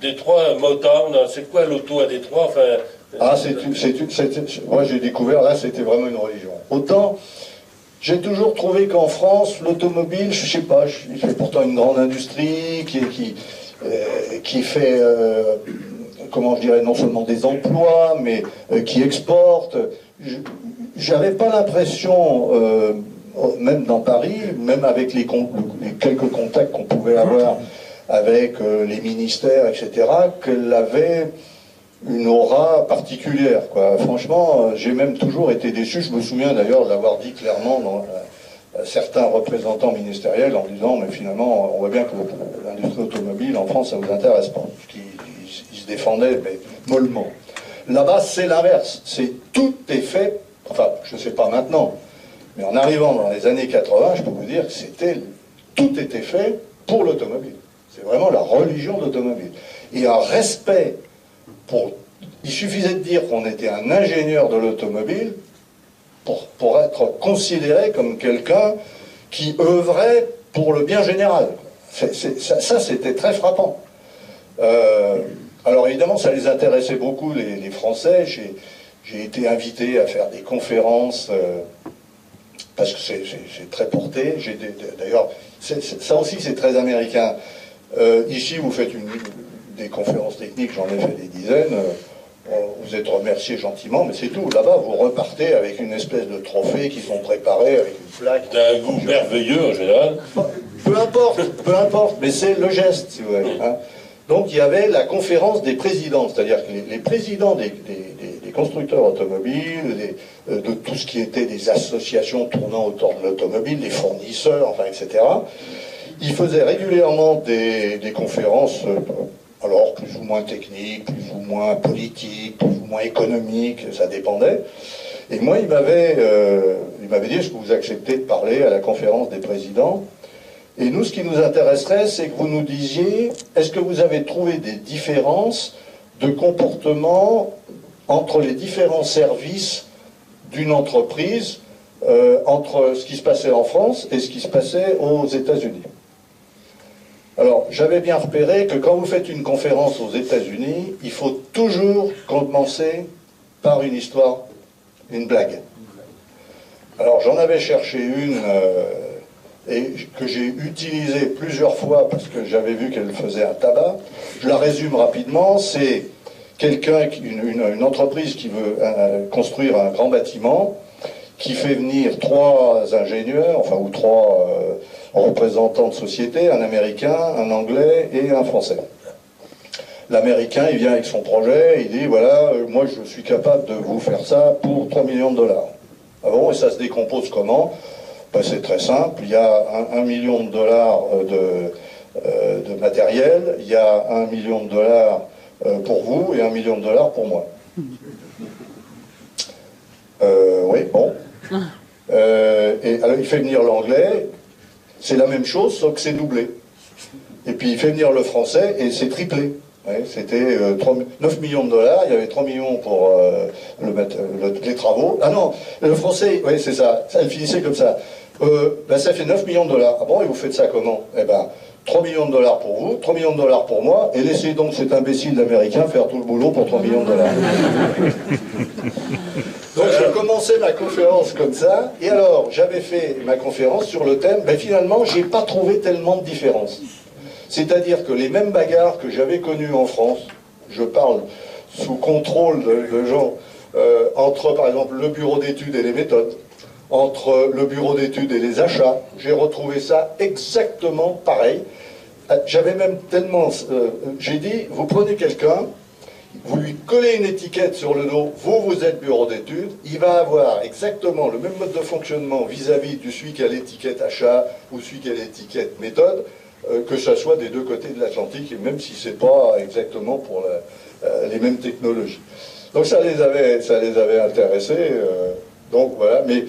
Détroit, Motown, c'est quoi l'auto à Détroit, enfin... Ah, moi j'ai découvert, là c'était vraiment une religion. Autant, j'ai toujours trouvé qu'en France, l'automobile, je sais pas, il fait pourtant une grande industrie qui fait, comment je dirais, non seulement des emplois, mais qui exporte. J'avais pas l'impression, même dans Paris, même avec les quelques contacts qu'on pouvait avoir avec les ministères, etc., qu'elle avait une aura particulière, quoi. Franchement, j'ai même toujours été déçu. Je me souviens d'ailleurs de l'avoir dit clairement dans certains représentants ministériels en disant, mais finalement, on voit bien que l'industrie automobile en France, ça ne vous intéresse pas. Ils se défendaient, mais mollement. Là-bas, c'est l'inverse. Tout est fait, enfin, je ne sais pas maintenant, mais en arrivant dans les années 80, je peux vous dire que tout était fait pour l'automobile. C'est vraiment la religion de l'automobile. Et un respect il suffisait de dire qu'on était un ingénieur de l'automobile pour être considéré comme quelqu'un qui œuvrait pour le bien général. Ça, c'était très frappant. Alors évidemment, ça les intéressait beaucoup, les Français. J'ai été invité à faire des conférences, parce que c'est très porté. D'ailleurs, ça aussi, c'est très américain. Ici, vous faites des conférences techniques, j'en ai fait des dizaines, vous êtes remercié gentiment, mais c'est tout. Là-bas, vous repartez avec une espèce de trophée qui sont préparés, avec une plaque. D'un goût merveilleux, en général. Peu importe, mais c'est le geste, si vous voulez. Hein. Donc, il y avait la conférence des présidents, c'est-à-dire que les présidents des constructeurs automobiles, de tout ce qui était des associations tournant autour de l'automobile, des fournisseurs, enfin, etc., ils faisaient régulièrement des conférences... alors plus ou moins technique, plus ou moins politique, plus ou moins économique, ça dépendait. Et moi, il m'avait dit, est-ce que vous acceptez de parler à la conférence des présidents? Et nous, ce qui nous intéresserait, c'est que vous nous disiez, est-ce que vous avez trouvé des différences de comportement entre les différents services d'une entreprise, entre ce qui se passait en France et ce qui se passait aux États-Unis? Alors, j'avais bien repéré que quand vous faites une conférence aux États-Unis, il faut toujours commencer par une histoire, une blague. Alors, j'en avais cherché une et que j'ai utilisée plusieurs fois parce que j'avais vu qu'elle faisait un tabac. Je la résume rapidement. C'est une entreprise qui veut construire un grand bâtiment, qui fait venir 3 ingénieurs, enfin, ou 3 représentants de société, un Américain, un Anglais et un Français. L'Américain, il vient avec son projet, il dit, voilà, moi je suis capable de vous faire ça pour 3 millions de dollars. Ah bon, et ça se décompose comment? Ben, c'est très simple, il y a 1 million de dollars de matériel, il y a 1 million de dollars pour vous et 1 million de dollars pour moi. Oui, bon. Et alors il fait venir l'anglais, c'est la même chose, sauf que c'est doublé. Et puis il fait venir le français et c'est triplé. Ouais, c'était 9 millions de dollars, il y avait 3 millions pour les travaux. Ah non, le français, oui c'est ça, ça finissait comme ça. Ben, ça fait 9 millions de dollars. Ah bon, et vous faites ça comment? Eh ben, 3 millions de dollars pour vous, 3 millions de dollars pour moi, et laissez donc cet imbécile d'Américain faire tout le boulot pour 3 millions de dollars. Donc je commençais ma conférence comme ça, et alors j'avais fait ma conférence sur le thème, ben finalement j'ai pas trouvé tellement de différence. C'est-à-dire que les mêmes bagarres que j'avais connues en France, je parle sous contrôle de gens, entre par exemple le bureau d'études et les méthodes, entre le bureau d'études et les achats, j'ai retrouvé ça exactement pareil. J'avais même tellement... j'ai dit, vous prenez quelqu'un, vous lui collez une étiquette sur le dos, vous êtes bureau d'études, il va avoir exactement le même mode de fonctionnement vis-à-vis de celui qui a l'étiquette achat ou celui qui a l'étiquette méthode, que ce soit des deux côtés de l'Atlantique, et même si c'est pas exactement pour les mêmes technologies. Donc ça les avait intéressés, donc voilà, mais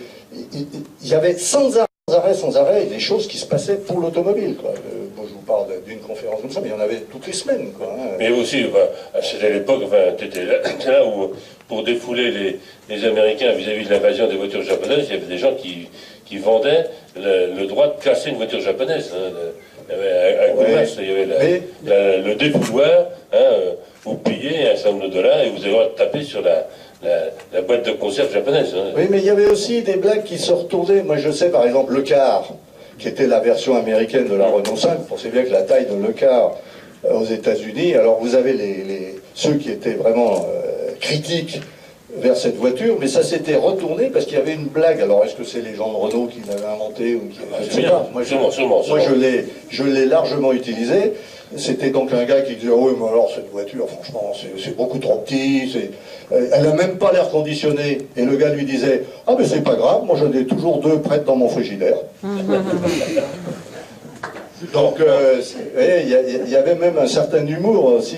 il y avait sans arrêt des choses qui se passaient pour l'automobile, quoi. Moi, je vous parle d'une conférence comme ça, mais il y en avait toutes les semaines, quoi. Hein. Mais aussi, enfin, c'était l'époque, enfin, tu étais là où, pour défouler les Américains vis-à-vis de l'invasion des voitures japonaises, il y avait des gens qui vendaient le droit de casser une voiture japonaise. Hein, il y avait un coup de masse, il y avait le défouloir vous payez un certain nombre de dollars et vous allez voir taper sur la boîte de conserve japonaise. Hein. Oui, mais il y avait aussi des blagues qui se retournaient. Moi, je sais, par exemple, le car, qui était la version américaine de la Renault 5. Vous pensez bien que la taille de le car aux États-Unis, alors vous avez ceux qui étaient vraiment critiques vers cette voiture, mais ça s'était retourné parce qu'il y avait une blague. Alors, est-ce que c'est les gens de Renault qui l'avaient inventé ou qui... Je sais pas. Moi, je l'ai largement utilisé. C'était donc un gars qui disait « Oui, mais alors, cette voiture, franchement, c'est beaucoup trop petit, elle n'a même pas l'air conditionné. » Et le gars lui disait « Ah, mais c'est pas grave, moi j'en ai toujours 2 prêtes dans mon frigidaire. » Donc, il y avait même un certain humour aussi